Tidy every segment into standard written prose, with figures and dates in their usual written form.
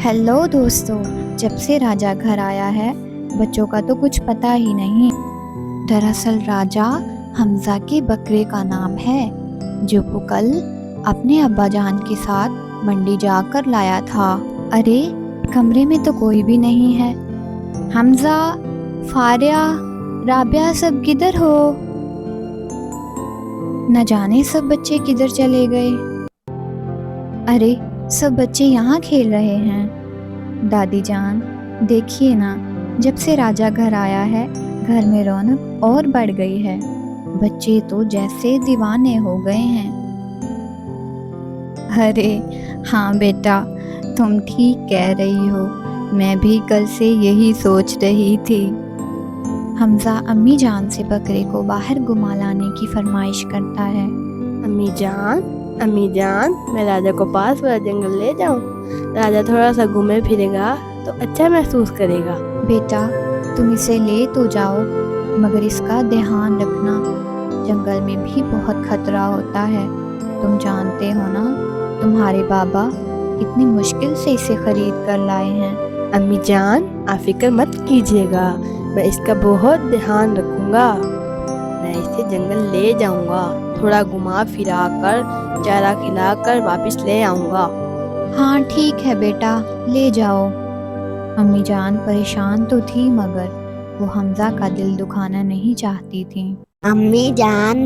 Hello दोस्तों, जब से राजा घर आया है बच्चों का तो कुछ पता ही नहीं। दरअसल राजा हमजा के बकरे का नाम है, जो वो कल अपने अब्बा जान के साथ मंडी जाकर लाया था। अरे कमरे में तो कोई भी नहीं है। हमजा, फारिया, राबिया सब किधर हो? न जाने सब बच्चे किधर चले गए। अरे सब बच्चे यहाँ खेल रहे हैं। दादी जान देखिए ना, जब से राजा घर आया है घर में रौनक और बढ़ गई है। बच्चे तो जैसे दीवाने हो गए हैं। अरे हाँ बेटा, तुम ठीक कह रही हो, मैं भी कल से यही सोच रही थी। हमजा अम्मी जान से बकरे को बाहर घुमा लाने की फरमाइश करता है। अम्मी जान, मैं राजा को पास वाला जंगल ले जाऊं? राजा थोड़ा सा घूमे फिरेगा तो अच्छा महसूस करेगा। बेटा तुम इसे ले तो जाओ, मगर इसका ध्यान रखना, जंगल में भी बहुत खतरा होता है। तुम जानते हो ना, तुम्हारे बाबा कितनी मुश्किल से इसे खरीद कर लाए हैं। अम्मी जान, आप फिक्र मत कीजिएगा, मैं इसका बहुत ध्यान रखूंगा। मैं इसे जंगल ले जाऊंगा, थोड़ा घुमा फिरा कर चारा खिलाकर वापस ले आऊंगा। हाँ ठीक है बेटा, ले जाओ। अम्मी जान परेशान तो थी, मगर वो हमजा का दिल दुखाना नहीं चाहती थी। अम्मी जान,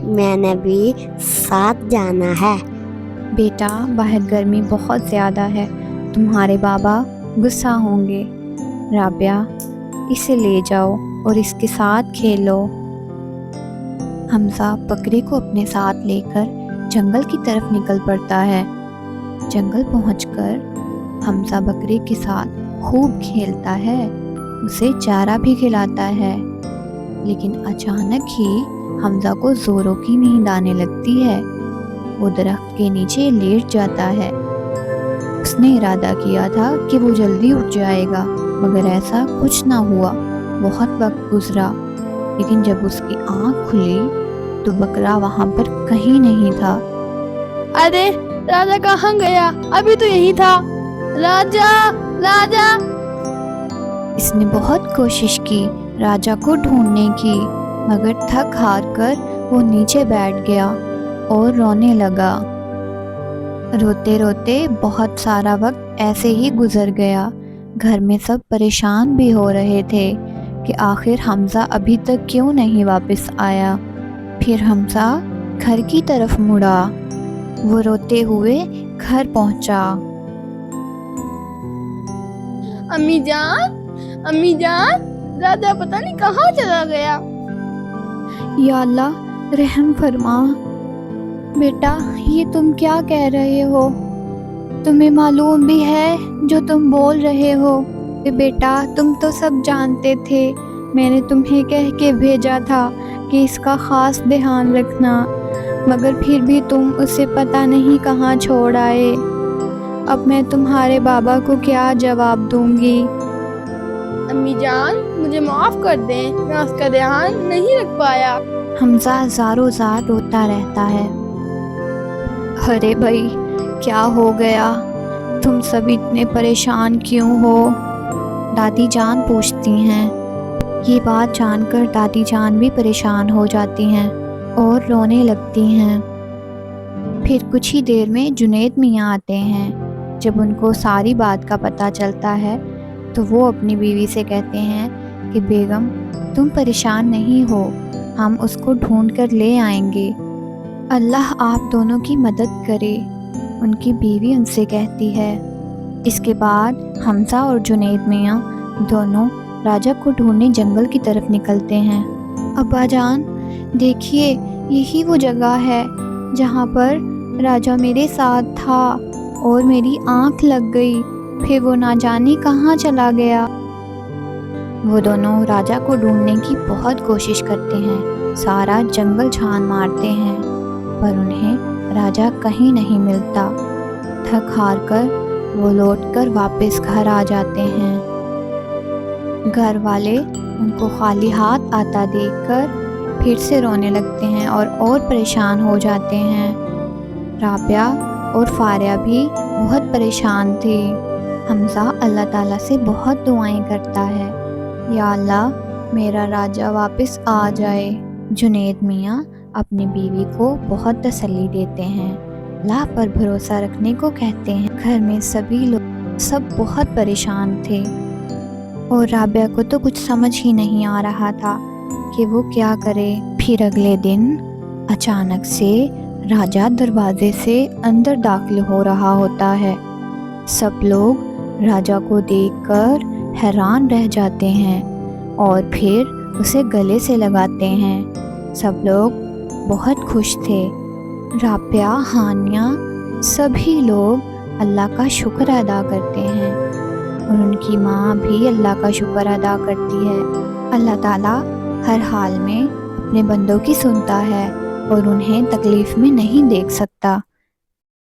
मैंने भी साथ जाना है। बेटा बाहर गर्मी बहुत ज़्यादा है, तुम्हारे बाबा गुस्सा होंगे। राबिया, इसे ले जाओ और इसके साथ खेलो। हमजा बकरे को अपने साथ लेकर जंगल की तरफ निकल पड़ता है। जंगल पहुंचकर हमजा बकरे के साथ खूब खेलता है, उसे चारा भी खिलाता है। लेकिन अचानक ही हमजा को जोरों की नींद आने लगती है। वो दरख्त के नीचे लेट जाता है। उसने इरादा किया था कि वो जल्दी उठ जाएगा, मगर ऐसा कुछ ना हुआ। बहुत वक्त गुजरा, लेकिन जब उसकी आँख खुली तो बकरा वहाँ पर कहीं नहीं था। अरे राजा कहाँ गया? अभी तो यही था। राजा, राजा! इसने बहुत कोशिश की राजा को ढूंढने की, मगर थक हार कर वो नीचे बैठ गया और रोने लगा। रोते रोते बहुत सारा वक्त ऐसे ही गुजर गया। घर में सब परेशान भी हो रहे थे कि आखिर हमजा अभी तक क्यों नहीं वापस आया। फिर हमजा घर की तरफ मुड़ा। वो रोते हुए घर पहुंचा। अम्मी जान, राजा पता नहीं कहाँ चला गया। या अल्लाह रहम फरमा। बेटा ये तुम क्या कह रहे हो? तुम्हें मालूम भी है जो तुम बोल रहे हो? बेटा तुम तो सब जानते थे, मैंने तुम्हें कह के भेजा था कि इसका खास ध्यान रखना, मगर फिर भी तुम उसे पता नहीं कहाँ छोड़ आए। अब मैं तुम्हारे बाबा को क्या जवाब दूंगी? अम्मी जान, मुझे माफ कर दें, मैं उसका ध्यान नहीं रख पाया। हमजा ज़ारो ज़ार रोता रहता है। अरे भाई क्या हो गया? तुम सब इतने परेशान क्यों हो? दादी जान पूछती हैं। ये बात जानकर दादी जान भी परेशान हो जाती हैं और रोने लगती हैं। फिर कुछ ही देर में जुनैद मियाँ आते हैं। जब उनको सारी बात का पता चलता है तो वो अपनी बीवी से कहते हैं कि बेगम तुम परेशान नहीं हो, हम उसको ढूंढ कर ले आएंगे। अल्लाह आप दोनों की मदद करे, उनकी बीवी उनसे कहती है। इसके बाद हमजा और जुनैद मियाँ दोनों राजा को ढूंढने जंगल की तरफ निकलते हैं। अब्बा जान देखिए, यही वो जगह है जहाँ पर राजा मेरे साथ था और मेरी आँख लग गई, फिर वो ना जाने कहाँ चला गया। वो दोनों राजा को ढूंढने की बहुत कोशिश करते हैं, सारा जंगल छान मारते हैं, पर उन्हें राजा कहीं नहीं मिलता। थक हार कर वो लौटकर वापस घर आ जाते हैं। घर वाले उनको खाली हाथ आता देखकर फिर से रोने लगते हैं और परेशान हो जाते हैं। राबिया और फारिया भी बहुत परेशान थी। حمزہ اللہ تعالیٰ سے بہت دعائیں کرتا ہے، یا اللہ میرا راجہ واپس آ جائے۔ جنید میاں اپنی بیوی کو بہت تسلی دیتے ہیں، اللہ پر بھروسہ رکھنے کو کہتے ہیں۔ گھر میں سب بہت پریشان تھے اور رابعہ کو تو کچھ سمجھ ہی نہیں آ رہا تھا کہ وہ کیا کرے۔ پھر اگلے دن اچانک سے راجہ دروازے سے اندر داخل ہو رہا ہوتا ہے۔ سب لوگ راجہ کو دیکھ کر حیران رہ جاتے ہیں اور پھر اسے گلے سے لگاتے ہیں۔ سب لوگ بہت خوش تھے۔ رابعہ، ہانیہ، سبھی لوگ اللہ کا شکر ادا کرتے ہیں اور ان کی ماں بھی اللہ کا شکر ادا کرتی ہے۔ اللہ تعالیٰ ہر حال میں اپنے بندوں کی سنتا ہے اور انہیں تکلیف میں نہیں دیکھ سکتا۔